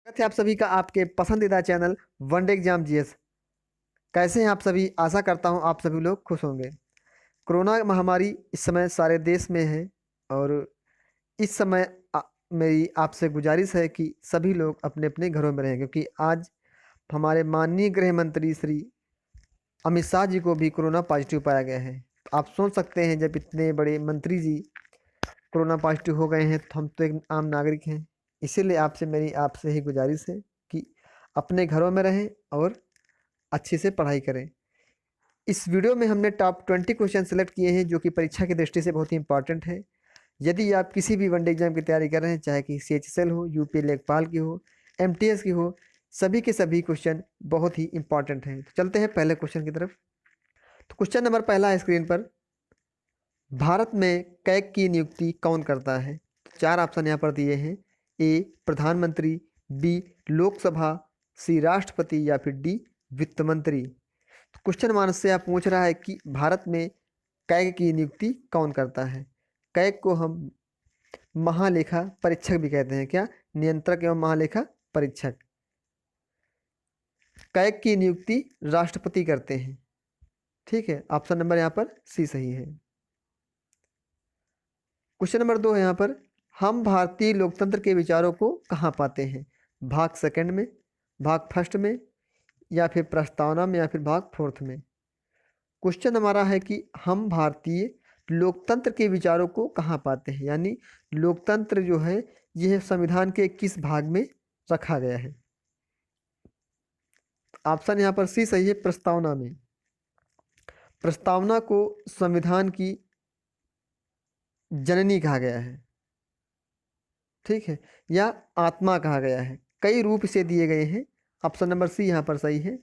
स्वागत है आप सभी का आपके पसंदीदा चैनल वनडे एग्जाम जीएस। कैसे हैं आप सभी? आशा करता हूं आप सभी लोग खुश होंगे। कोरोना महामारी इस समय सारे देश में है और इस समय मेरी आपसे गुजारिश है कि सभी लोग अपने अपने घरों में रहें, क्योंकि आज हमारे माननीय गृह मंत्री श्री अमित शाह जी को भी कोरोना पॉजिटिव पाया गया है। तो आप सोच सकते हैं, जब इतने बड़े मंत्री जी कोरोना पॉजिटिव हो गए हैं तो हम तो एक आम नागरिक हैं। इसीलिए मेरी आपसे ही गुजारिश है कि अपने घरों में रहें और अच्छे से पढ़ाई करें। इस वीडियो में हमने टॉप 20 क्वेश्चन सेलेक्ट किए हैं जो कि परीक्षा की दृष्टि से बहुत ही इंपॉर्टेंट है। यदि आप किसी भी वनडे एग्जाम की तैयारी कर रहे हैं, चाहे कि CHSL हो, यूपी लेखपाल की हो, MTS की हो, सभी के सभी क्वेश्चन बहुत ही इंपॉर्टेंट हैं। तो चलते हैं पहले क्वेश्चन की तरफ। तो क्वेश्चन नंबर पहला है स्क्रीन पर, भारत में कैग की नियुक्ति कौन करता है? चार ऑप्शन यहाँ पर दिए हैं। ए प्रधानमंत्री, बी लोकसभा, सी राष्ट्रपति या फिर डी वित्त मंत्री। तो क्वेश्चन मानस से आप पूछ रहा है कि भारत में कैग की नियुक्ति कौन करता है। कैग को हम महालेखा परीक्षक भी कहते हैं। क्या? नियंत्रक एवं महालेखा परीक्षक। कैग की नियुक्ति राष्ट्रपति करते हैं। ठीक है, ऑप्शन नंबर यहाँ पर सी सही है। क्वेश्चन नंबर 2 है यहाँ पर, हम भारतीय लोकतंत्र के विचारों को कहाँ पाते हैं? भाग सेकंड में, भाग फर्स्ट में, या फिर प्रस्तावना में, या फिर भाग फोर्थ में। क्वेश्चन हमारा है कि हम भारतीय लोकतंत्र के विचारों को कहाँ पाते हैं, यानी लोकतंत्र जो है यह संविधान के किस भाग में रखा गया है। ऑप्शन यहाँ पर सी सही है, प्रस्तावना में। प्रस्तावना को संविधान की जननी कहा गया है, ठीक है, या आत्मा कहा गया है। कई रूप इसे दिए गए हैं। ऑप्शन नंबर सी यहाँ पर सही है।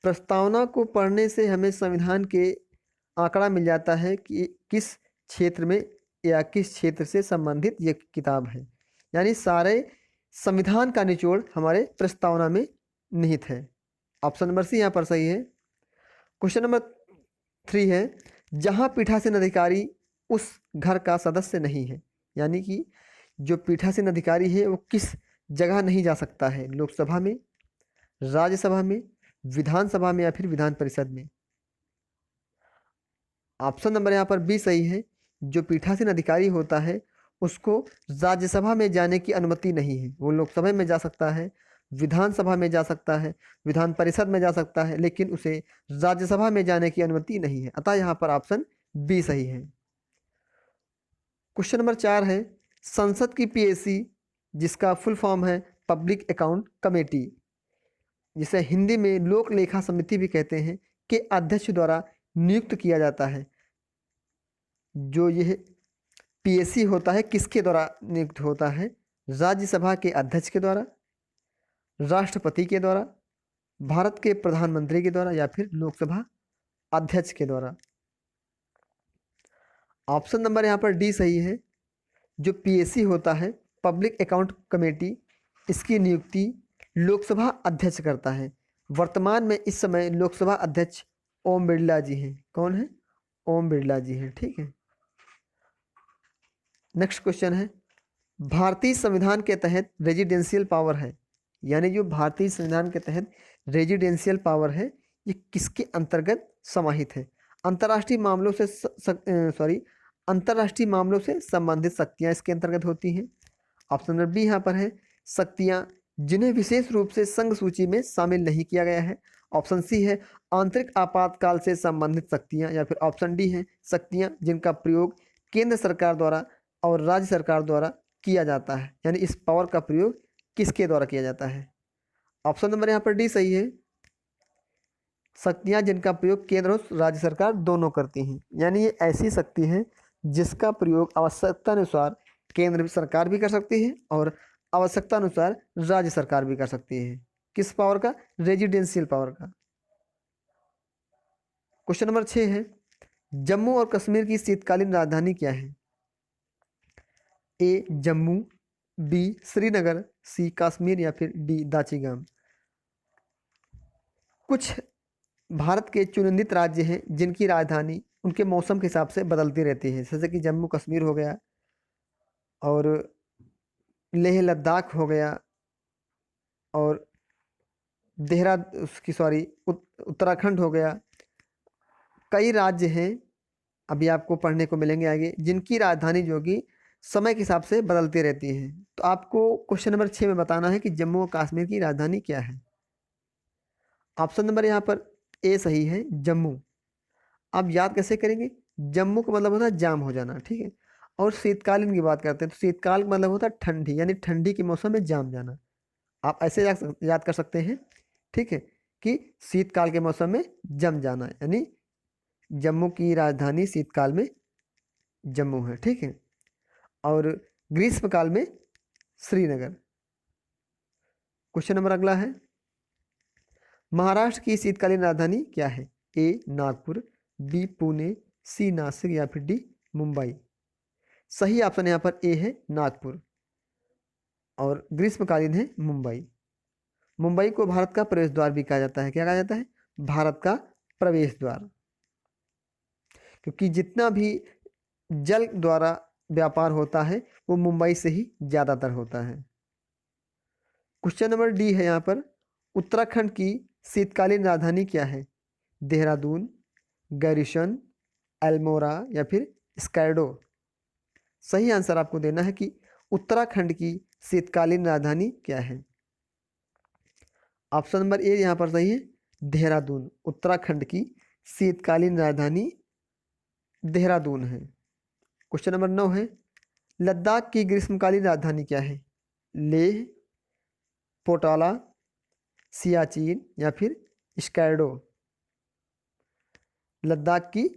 प्रस्तावना को पढ़ने से हमें संविधान के आंकड़ा मिल जाता है कि किस क्षेत्र में या किस क्षेत्र से संबंधित ये किताब है, यानी सारे संविधान का निचोड़ हमारे प्रस्तावना में निहित है। ऑप्शन नंबर सी यहाँ पर सही है। क्वेश्चन नंबर 3 है, जहाँ पीठासीन अधिकारी उस घर का सदस्य नहीं है, यानी कि जो पीठासीन अधिकारी है वो किस जगह नहीं जा सकता है? लोकसभा में, राज्यसभा में, विधानसभा में, या फिर विधान परिषद में। ऑप्शन नंबर यहाँ पर बी सही है। जो पीठासीन अधिकारी होता है उसको राज्यसभा में जाने की अनुमति नहीं है। वो लोकसभा में जा सकता है, विधानसभा में जा सकता है, विधान परिषद में जा सकता है, लेकिन उसे राज्यसभा में जाने की अनुमति नहीं है। अतः यहाँ पर ऑप्शन बी सही है। क्वेश्चन नंबर 4 है, संसद की PAC जिसका फुल फॉर्म है पब्लिक अकाउंट कमेटी, जिसे हिंदी में लोक लेखा समिति भी कहते हैं, के अध्यक्ष द्वारा नियुक्त किया जाता है। जो यह PAC होता है किसके द्वारा नियुक्त होता है? राज्यसभा के अध्यक्ष के द्वारा, राष्ट्रपति के द्वारा, भारत के प्रधानमंत्री के द्वारा, या फिर लोकसभा अध्यक्ष के द्वारा। ऑप्शन नंबर यहाँ पर डी सही है। जो PAC होता है पब्लिक अकाउंट कमेटी, इसकी नियुक्ति लोकसभा अध्यक्ष करता है। वर्तमान में इस समय लोकसभा अध्यक्ष ओम बिरला जी हैं। कौन है? ओम बिरला जी हैं। ठीक है। नेक्स्ट क्वेश्चन है, भारतीय संविधान के तहत रेजिडेंशियल पावर है, यानी जो भारतीय संविधान के तहत रेजिडेंशियल पावर है ये किसके अंतर्गत समाहित है? अंतर्राष्ट्रीय मामलों से अंतर्राष्ट्रीय मामलों से संबंधित शक्तियां इसके अंतर्गत होती हैं। ऑप्शन नंबर बी यहाँ पर है, शक्तियां जिन्हें विशेष रूप से संघ सूची में शामिल नहीं किया गया है। ऑप्शन सी है, आंतरिक आपातकाल से संबंधित शक्तियां, या फिर ऑप्शन डी है, शक्तियां जिनका प्रयोग केंद्र सरकार द्वारा और राज्य सरकार द्वारा किया जाता है, यानी इस पावर का प्रयोग किसके द्वारा किया जाता है। ऑप्शन नंबर यहाँ पर डी सही है, शक्तियां जिनका प्रयोग केंद्र और राज्य सरकार दोनों करती हैं, यानी ये ऐसी शक्ति है जिसका प्रयोग आवश्यकता अनुसार केंद्र सरकार भी कर सकती है और आवश्यकता अनुसार राज्य सरकार भी कर सकती है। किस पावर का? रेजिडेंशियल पावर का। क्वेश्चन नंबर 6 है, जम्मू और कश्मीर की शीतकालीन राजधानी क्या है? ए जम्मू, बी श्रीनगर, सी कश्मीर, या फिर डी दाचिगाम। कुछ भारत के चुनिंदित राज्य हैं जिनकी राजधानी उनके मौसम के हिसाब से बदलती रहती है, जैसे कि जम्मू कश्मीर हो गया, और लेह लद्दाख हो गया, और उसकी सॉरी उत्तराखंड हो गया। कई राज्य हैं, अभी आपको पढ़ने को मिलेंगे आगे, जिनकी राजधानी जो कि समय के हिसाब से बदलती रहती है। तो आपको क्वेश्चन नंबर 6 में बताना है कि जम्मू और कश्मीर की राजधानी क्या है। ऑप्शन नंबर यहाँ पर ए सही है, जम्मू। आप याद कैसे करेंगे? जम्मू का मतलब होता है जाम हो जाना, ठीक है। और शीतकालीन की बात करते हैं तो शीतकाल का मतलब होता है ठंडी, यानी ठंडी के मौसम में जाम जाना। आप ऐसे याद कर सकते हैं, ठीक है, कि शीतकाल के मौसम में जम जाना, यानी जम्मू की राजधानी शीतकाल में जम्मू है, ठीक है। और ग्रीष्मकाल में श्रीनगर। क्वेश्चन नंबर अगला है, महाराष्ट्र की शीतकालीन राजधानी क्या है? ए नागपुर, बी पुणे, सी नासिक या फिर डी मुंबई। सही ऑप्शन यहाँ पर ए है, नागपुर। और ग्रीष्मकालीन है मुंबई। मुंबई को भारत का प्रवेश द्वार भी कहा जाता है। क्या कहा जाता है? भारत का प्रवेश द्वार, क्योंकि जितना भी जल द्वारा व्यापार होता है वो मुंबई से ही ज़्यादातर होता है। क्वेश्चन नंबर डी है यहाँ पर, उत्तराखंड की शीतकालीन राजधानी क्या है? देहरादून, गैरिसन, अल्मोड़ा या फिर स्कैर्डो। सही आंसर आपको देना है कि उत्तराखंड की शीतकालीन राजधानी क्या है। ऑप्शन नंबर ए यहाँ पर सही है, देहरादून। उत्तराखंड की शीतकालीन राजधानी देहरादून है। क्वेश्चन नंबर 9 है, लद्दाख की ग्रीष्मकालीन राजधानी क्या है? लेह, पोटाला, सियाचिन या फिर स्कैर्डो। लद्दाख की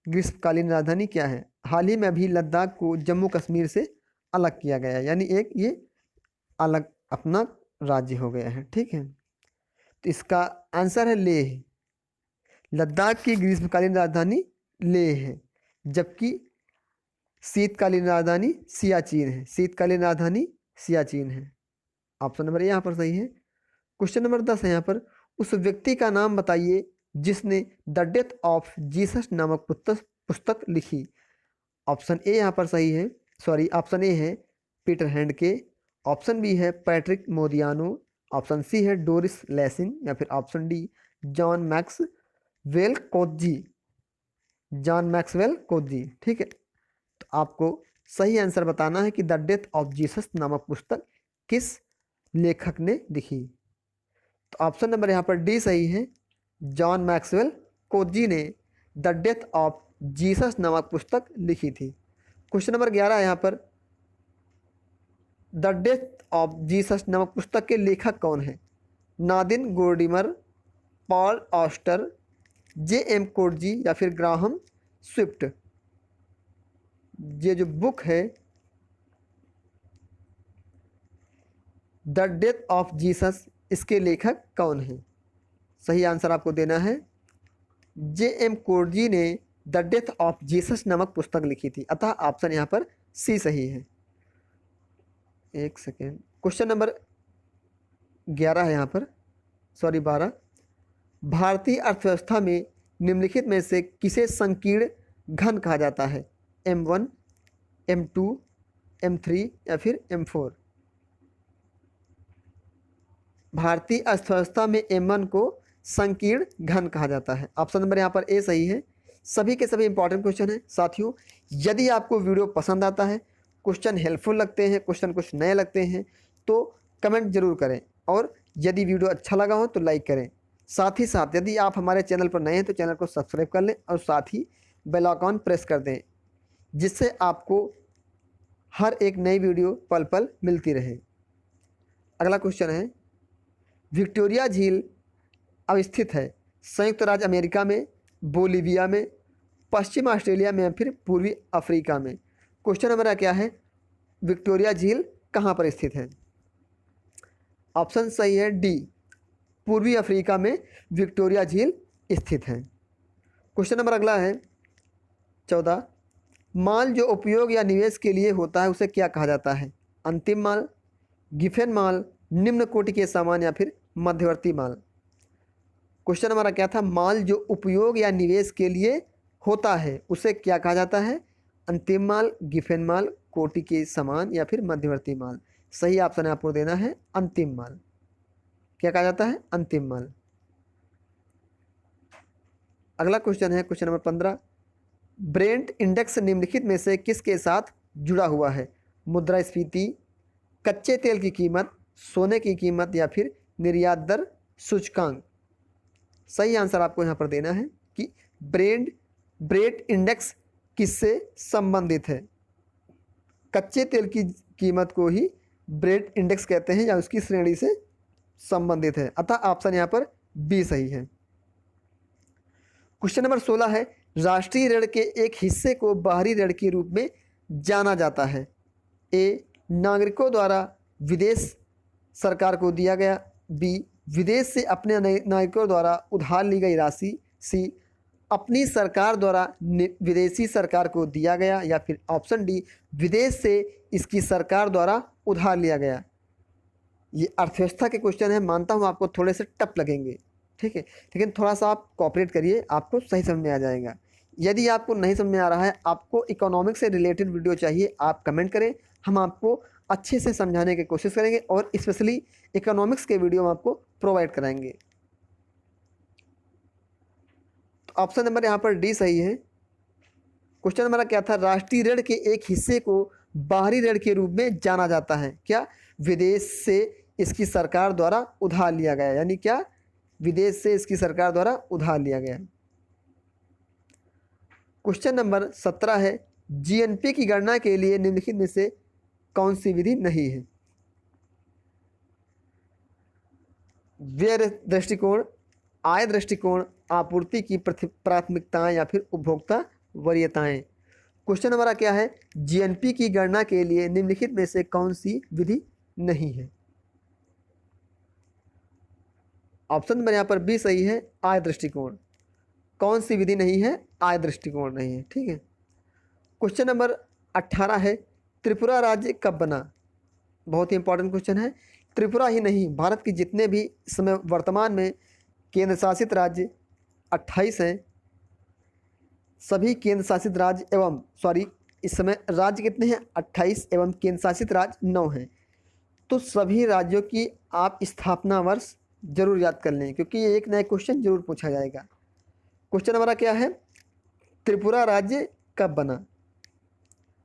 ग्रीष्मकालीन राजधानी क्या है? हाल ही में अभी लद्दाख को जम्मू कश्मीर से अलग किया गया है, यानी एक ये अलग अपना राज्य हो गया है, ठीक है। तो इसका आंसर है लेह। लद्दाख की ग्रीष्मकालीन राजधानी लेह है, जबकि शीतकालीन राजधानी सियाचिन है। शीतकालीन राजधानी सियाचिन है। ऑप्शन नंबर ए यहाँ पर सही है। क्वेश्चन नंबर 10 है यहाँ पर, उस व्यक्ति का नाम बताइए जिसने द डेथ ऑफ जीसस नामक पुस्तक लिखी। ऑप्शन ए यहाँ पर सही है, सॉरी ऑप्शन ए है पीटर हैंडके, ऑप्शन बी है पैट्रिक मोदियानो, ऑप्शन सी है डोरिस लेसिंग या फिर option D John Maxwell Coetzee. John Maxwell Coetzee, ठीक है। तो आपको सही आंसर बताना है कि द डेथ ऑफ जीसस नामक पुस्तक किस लेखक ने लिखी। तो ऑप्शन नंबर यहाँ पर डी सही है, जॉन मैक्सवेल कोजी ने द डेथ ऑफ जीसस नामक पुस्तक लिखी थी। क्वेश्चन नंबर 11 यहाँ पर, द डेथ ऑफ जीसस नामक पुस्तक के लेखक कौन है? नादिन गोर्डिमर, पॉल ऑस्टर, जे.एम. कोटजी या फिर ग्राहम स्विफ्ट। ये जो बुक है द डेथ ऑफ जीसस, इसके लेखक कौन है? सही आंसर आपको देना है, जे.एम. कोटजी ने द डेथ ऑफ जीसस नामक पुस्तक लिखी थी, अतः ऑप्शन यहाँ पर सी सही है। एक सेकेंड, क्वेश्चन नंबर 11 है यहाँ पर, सॉरी 12, भारतीय अर्थव्यवस्था में निम्नलिखित में से किसे संकीर्ण घन कहा जाता है? M1, M2, M3 या फिर M4। भारतीय अर्थव्यवस्था में M1 को संकीर्ण घन कहा जाता है। ऑप्शन नंबर यहाँ पर ए सही है। सभी के सभी इंपॉर्टेंट क्वेश्चन हैं साथियों। यदि आपको वीडियो पसंद आता है, क्वेश्चन हेल्पफुल लगते हैं, क्वेश्चन कुछ नए लगते हैं तो कमेंट जरूर करें, और यदि वीडियो अच्छा लगा हो तो लाइक करें। साथ ही साथ यदि आप हमारे चैनल पर नए हैं तो चैनल को सब्सक्राइब कर लें और साथ ही बेल आइकन प्रेस कर दें, जिससे आपको हर एक नई वीडियो पल पल मिलती रहे। अगला क्वेश्चन है, विक्टोरिया झील अवस्थित है संयुक्त राज्य अमेरिका में, बोलीविया में, पश्चिम ऑस्ट्रेलिया में या फिर पूर्वी अफ्रीका में। क्वेश्चन नंबर क्या है, विक्टोरिया झील कहाँ पर स्थित है? ऑप्शन सही है डी, पूर्वी अफ्रीका में विक्टोरिया झील स्थित है। क्वेश्चन नंबर अगला है 14, माल जो उपयोग या निवेश के लिए होता है उसे क्या कहा जाता है? अंतिम माल, गिफेन माल, निम्न कोटि के सामान या फिर मध्यवर्ती माल। क्वेश्चन हमारा क्या था? माल जो उपयोग या निवेश के लिए होता है उसे क्या कहा जाता है? अंतिम माल, गिफेन माल, कोटि के समान या फिर मध्यवर्ती माल। सही ऑप्शन आपको देना है अंतिम माल। क्या कहा जाता है? अंतिम माल। अगला क्वेश्चन है क्वेश्चन नंबर 15। ब्रेंट इंडेक्स निम्नलिखित में से किसके साथ जुड़ा हुआ है? मुद्रास्फीति, कच्चे तेल की कीमत, सोने की कीमत या फिर निर्यात दर सूचकांक। सही आंसर आपको यहाँ पर देना है कि ब्रेंट इंडेक्स किससे संबंधित है? कच्चे तेल की कीमत को ही ब्रेंट इंडेक्स कहते हैं या उसकी श्रेणी से संबंधित है, अतः ऑप्शन यहाँ पर बी सही है। क्वेश्चन नंबर 16 है, राष्ट्रीय ऋण के एक हिस्से को बाहरी ऋण के रूप में जाना जाता है। ए, नागरिकों द्वारा विदेश सरकार को दिया गया। बी, विदेश से अपने नागरिकों द्वारा उधार ली गई राशि। सी, अपनी सरकार द्वारा विदेशी सरकार को दिया गया। या फिर ऑप्शन डी, विदेश से इसकी सरकार द्वारा उधार लिया गया। ये अर्थव्यवस्था के क्वेश्चन है, मानता हूँ आपको थोड़े से टफ लगेंगे, ठीक है, लेकिन थोड़ा सा आप कोऑपरेट करिए, आपको सही समझ में आ जाएगा। यदि आपको नहीं समझ में आ रहा है, आपको इकोनॉमिक्स से रिलेटेड वीडियो चाहिए, आप कमेंट करें, हम आपको अच्छे से समझाने की कोशिश करेंगे और स्पेशली इकोनॉमिक्स के वीडियो हम आपको प्रोवाइड कराएंगे। तो ऑप्शन नंबर यहाँ पर डी सही है। क्वेश्चन नंबर क्या था? राष्ट्रीय ऋण के एक हिस्से को बाहरी ऋण के रूप में जाना जाता है। क्या? विदेश से इसकी सरकार द्वारा उधार लिया गया, यानी क्या? विदेश से इसकी सरकार द्वारा उधार लिया गया। क्वेश्चन नंबर 17 है, जीएनपी की गणना के लिए निम्नलिखित में से कौन सी विधि नहीं है? व्यय दृष्टिकोण, आय दृष्टिकोण, आपूर्ति की प्राथमिकताएं या फिर उपभोक्ता वरीयताएं। क्वेश्चन नंबर क्या है? जीएनपी की गणना के लिए निम्नलिखित में से कौन सी विधि नहीं है? ऑप्शन नंबर यहाँ पर बी सही है, आय दृष्टिकोण। कौन सी विधि नहीं है? आय दृष्टिकोण नहीं है, ठीक है। क्वेश्चन नंबर 18 है, त्रिपुरा राज्य कब बना? बहुत ही इंपॉर्टेंट क्वेश्चन है। त्रिपुरा ही नहीं, भारत के जितने भी इस समय वर्तमान में केंद्र शासित राज्य 28 हैं, सभी केंद्र शासित राज्य एवं इस समय राज्य कितने हैं? 28 एवं केंद्र शासित राज्य 9 हैं। तो सभी राज्यों की आप स्थापना वर्ष जरूर याद कर लें, क्योंकि ये एक नया क्वेश्चन जरूर पूछा जाएगा। क्वेश्चन नंबर क्या है? त्रिपुरा राज्य कब बना?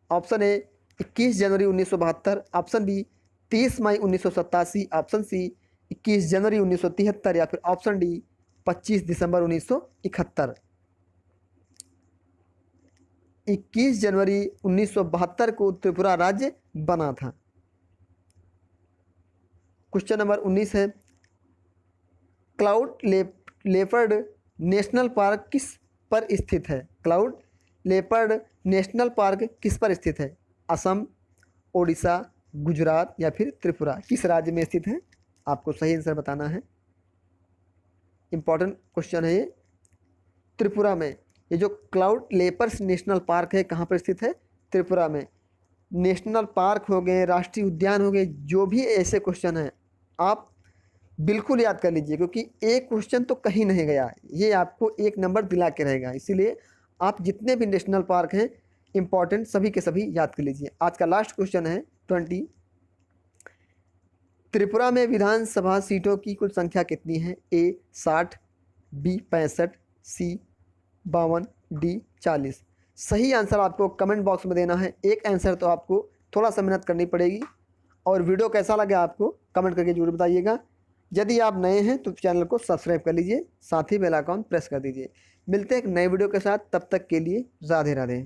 ऑप्शन ए 21 जनवरी 1972, ऑप्शन बी 30 मई 1987, ऑप्शन सी 21 जनवरी 1973 या फिर ऑप्शन डी 25 दिसंबर 1971। 21 जनवरी 1972 को त्रिपुरा राज्य बना था। क्वेश्चन नंबर 19 है, क्लाउड लेपर्ड नेशनल पार्क किस पर स्थित है? क्लाउड लेपर्ड नेशनल पार्क किस पर स्थित है? असम, ओडिशा, गुजरात या फिर त्रिपुरा? किस राज्य में स्थित है? आपको सही आंसर बताना है। इंपॉर्टेंट क्वेश्चन है ये। त्रिपुरा में ये जो क्लाउड लेपर्स नेशनल पार्क है, कहाँ पर स्थित है? त्रिपुरा में। नेशनल पार्क हो गए, राष्ट्रीय उद्यान हो गए, जो भी ऐसे क्वेश्चन हैं आप बिल्कुल याद कर लीजिए, क्योंकि एक क्वेश्चन तो कहीं नहीं गया, ये आपको एक नंबर दिला के रहेगा। इसीलिए आप जितने भी नेशनल पार्क हैं इंपॉर्टेंट सभी के सभी याद कर लीजिए। आज का लास्ट क्वेश्चन है 20। त्रिपुरा में विधानसभा सीटों की कुल संख्या कितनी है? ए 60, बी 65, सी 52, डी 40। सही आंसर आपको कमेंट बॉक्स में देना है। एक आंसर तो आपको थोड़ा सा मेहनत करनी पड़ेगी। और वीडियो कैसा लगा आपको कमेंट करके जरूर बताइएगा। यदि आप नए हैं तो चैनल को सब्सक्राइब कर लीजिए, साथ ही बेल आइकन प्रेस कर दीजिए। मिलते हैं एक नए वीडियो के साथ, तब तक के लिए राधे राधे।